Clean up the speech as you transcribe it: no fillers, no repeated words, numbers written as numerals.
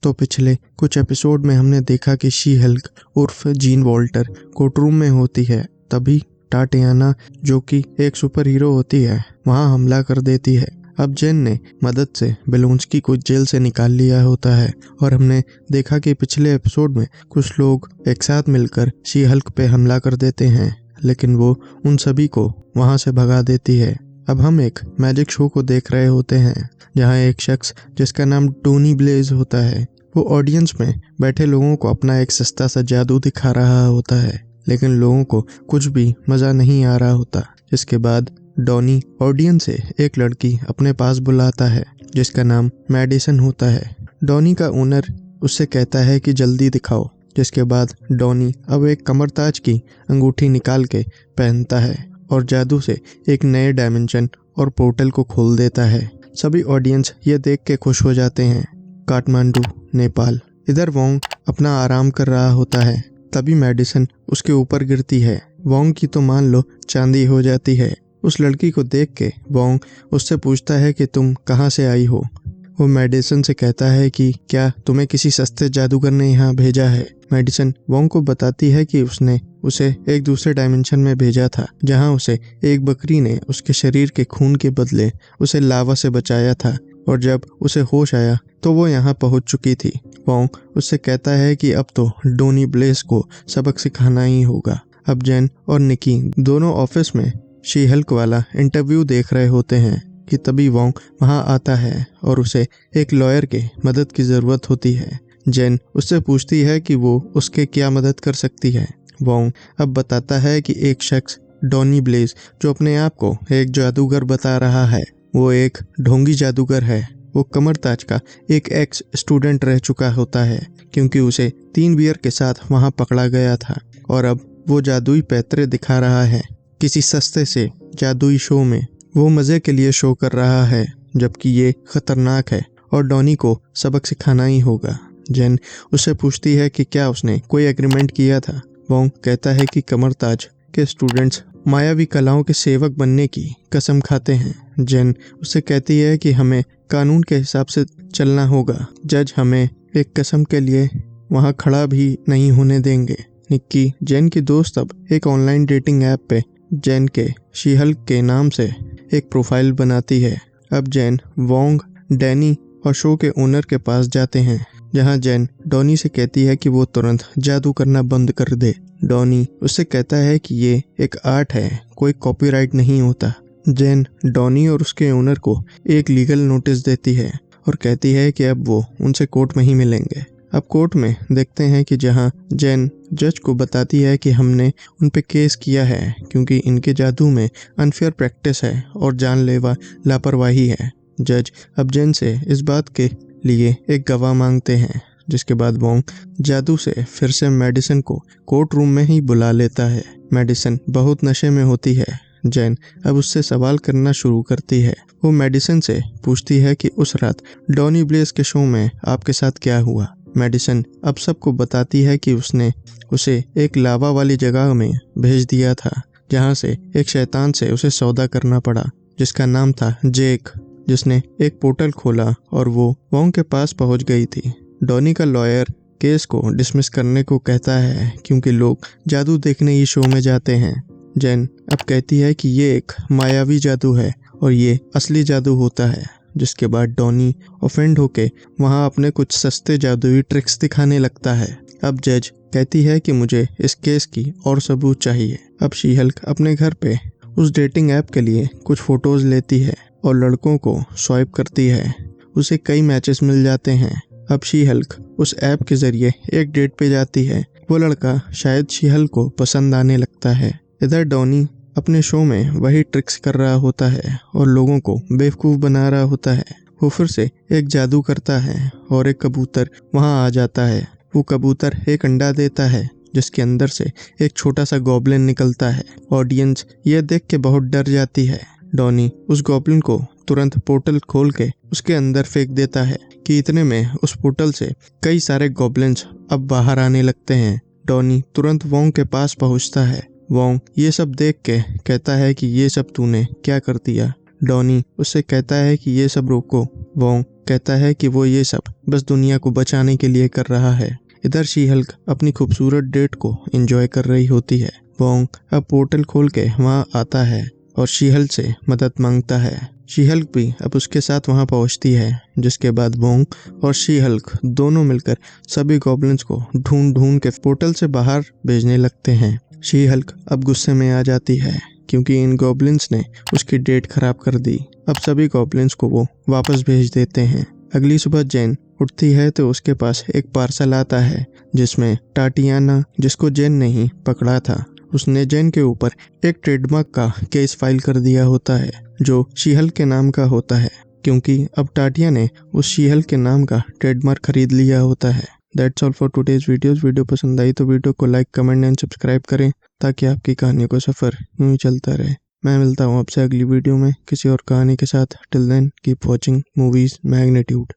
तो पिछले कुछ एपिसोड में हमने देखा कि शी हल्क उर्फ जीन वॉल्टर कोर्टरूम में होती है, तभी टाटियाना जो कि एक सुपर हीरो होती है वहां हमला कर देती है। अब जेन ने मदद से बेलोंस्की को जेल से निकाल लिया होता है और हमने देखा कि पिछले एपिसोड में कुछ लोग एक साथ मिलकर शी हल्क पे हमला कर देते हैं, लेकिन वो उन सभी को वहां से भगा देती है। अब हम एक मैजिक शो को देख रहे होते हैं जहां एक शख्स जिसका नाम टोनी ब्लेज होता है वो ऑडियंस में बैठे लोगों को अपना एक सस्ता सा जादू दिखा रहा होता है, लेकिन लोगों को कुछ भी मजा नहीं आ रहा होता। जिसके बाद डॉनी ऑडियंस से एक लड़की अपने पास बुलाता है जिसका नाम मैडिसन होता है। डॉनी का ओनर उससे कहता है कि जल्दी दिखाओ। जिसके बाद डॉनी अब एक कमरताज की अंगूठी निकाल के पहनता है और जादू से एक नए डायमेंशन और पोर्टल को खोल देता है। सभी ऑडियंस ये देख के खुश हो जाते हैं। काठमांडू, नेपाल। इधर वोंग अपना आराम कर रहा होता है, तभी मेडिसन उसके ऊपर गिरती है। वोंग की तो मान लो चांदी हो जाती है। उस लड़की को देख के वोंग उससे पूछता है कि तुम कहाँ से आई हो। वो मेडिसन से कहता है कि क्या तुम्हें किसी सस्ते जादूगर ने यहाँ भेजा है। मेडिसन वोंग को बताती है कि उसने उसे एक दूसरे डायमेंशन में भेजा था जहाँ उसे एक बकरी ने उसके शरीर के खून के बदले उसे लावा से बचाया था और जब उसे होश आया तो वो यहाँ पहुँच चुकी थी। वोंग उससे कहता है कि अब तो डोनी ब्लेस को सबक सिखाना ही होगा। अब जेन और निकी दोनों ऑफिस में शी हल्क वाला इंटरव्यू देख रहे होते हैं कि तभी वोंग वहां आता है और उसे एक लॉयर के मदद की ज़रूरत होती है। जेन उससे पूछती है कि वो उसके क्या मदद कर सकती है। वोंग अब बताता है कि एक शख्स डॉनी ब्लेज जो अपने आप को एक जादूगर बता रहा है वो एक ढोंगी जादूगर है। वो कमरताज का एक एक्स स्टूडेंट रह चुका होता है क्योंकि उसे 3 बियर के साथ वहां पकड़ा गया था और अब वो जादुई पैतरे दिखा रहा है किसी सस्ते से जादुई शो में। वो मजे के लिए शो कर रहा है जबकि ये खतरनाक है और डॉनी को सबक सिखाना ही होगा। जेन उससे पूछती है कि क्या उसने कोई एग्रीमेंट किया था। वोंग कहता है कि कमरताज के स्टूडेंट्स मायावी कलाओं के सेवक बनने की कसम खाते हैं। जेन उससे कहती है कि हमें कानून के हिसाब से चलना होगा। जज हमें एक कसम के लिए वहां खड़ा भी नहीं होने देंगे। निक्की जेन की दोस्त अब एक ऑनलाइन डेटिंग ऐप पे जेन के शी हल्क के नाम से एक प्रोफाइल बनाती है। अब जेन, वोंग, डैनी और शो के ओनर के पास जाते हैं जहां जेन डॉनी से कहती है कि वो तुरंत जादू करना बंद कर दे। डॉनी उससे कहता है कि ये एक आर्ट है, कोई कॉपीराइट नहीं होता। जेन डॉनी और उसके ओनर को एक लीगल नोटिस देती है और कहती है कि अब वो उनसे कोर्ट में ही मिलेंगे। अब कोर्ट में देखते हैं कि जहां जेन जज को बताती है कि हमने उन पे केस किया है क्योंकि इनके जादू में अनफेयर प्रैक्टिस है और जानलेवा लापरवाही है। जज अब जेन से इस बात के लिए एक गवाह मांगते हैं। जिसके बाद वोंग जादू से फिर से मेडिसन को कोर्ट रूम में ही बुला लेता है। मेडिसन बहुत नशे में होती है। जेन अब उससे सवाल करना शुरू करती है। वो मेडिसन से पूछती है कि उस रात डॉनी ब्लेस के शो में आपके साथ क्या हुआ। मेडिसन अब सबको बताती है कि उसने उसे एक लावा वाली जगह में भेज दिया था जहां से एक शैतान से उसे सौदा करना पड़ा जिसका नाम था जेक, जिसने एक पोर्टल खोला और वो वोंग के पास पहुंच गई थी। डॉनी का लॉयर केस को डिसमिस करने को कहता है क्योंकि लोग जादू देखने ही शो में जाते हैं। जेन अब कहती है कि ये एक मायावी जादू है और ये असली जादू होता है। जिसके बाद डॉनी ऑफेंड होके वहां अपने कुछ सस्ते जादुई ट्रिक्स दिखाने लगता है। अब जज कहती है कि मुझे इस केस की और सबूत चाहिए। अब शी हल्क अपने घर पे उस डेटिंग ऐप के लिए कुछ फोटोज लेती है और लड़कों को स्वाइप करती है। उसे कई मैचेस मिल जाते हैं। अब शी हल्क उस ऐप के जरिए एक डेट पे जाती है। वो लड़का शायद शी हल्क को पसंद आने लगता है। इधर डॉनी अपने शो में वही ट्रिक्स कर रहा होता है और लोगों को बेवकूफ़ बना रहा होता है। वो फिर से एक जादू करता है और एक कबूतर वहां आ जाता है। वो कबूतर एक अंडा देता है जिसके अंदर से एक छोटा सा गॉब्लिन निकलता है। ऑडियंस ये देख के बहुत डर जाती है। डॉनी उस गॉब्लिन को तुरंत पोर्टल खोल के उसके अंदर फेंक देता है कि इतने में उस पोर्टल से कई सारे गॉब्लिन्स अब बाहर आने लगते हैं। डॉनी तुरंत वोंग के पास पहुंचता है। वोंग ये सब देख के कहता है कि ये सब तूने क्या कर दिया। डॉनी उससे कहता है कि ये सब रोको, वोंग कहता है कि वो ये सब बस दुनिया को बचाने के लिए कर रहा है। इधर शी हल्क अपनी खूबसूरत डेट को एंजॉय कर रही होती है। वोंग अब पोर्टल खोल के वहाँ आता है और शी हल्क से मदद मांगता है। शी हल्क भी अब उसके साथ वहाँ पहुँचती है, जिसके बाद वोंग और शी हल्क दोनों मिलकर सभी गॉब्लिन्स को ढूंढ ढूंढ के पोर्टल से बाहर भेजने लगते हैं। शी हल्क अब गुस्से में आ जाती है क्योंकि इन गॉब्लिन्स ने उसकी डेट खराब कर दी। अब सभी गॉब्लिन्स को वो वापस भेज देते हैं। अगली सुबह जेन उठती है तो उसके पास एक पार्सल आता है जिसमें टाटियाना, जिसको जेन ने ही पकड़ा था, उसने जेन के ऊपर एक ट्रेडमार्क का केस फाइल कर दिया होता है जो शी हल्क के नाम का होता है, क्योंकि अब टाटिया ने उस शी हल्क के नाम का ट्रेडमार्क खरीद लिया होता है। That's all for today's video पसंद आई तो वीडियो को लाइक, कमेंट एंड सब्सक्राइब करें ताकि आपकी कहानियों का सफ़र यूं ही चलता रहे। मैं मिलता हूँ आपसे अगली वीडियो में किसी और कहानी के साथ। Till then keep watching movies magnitude.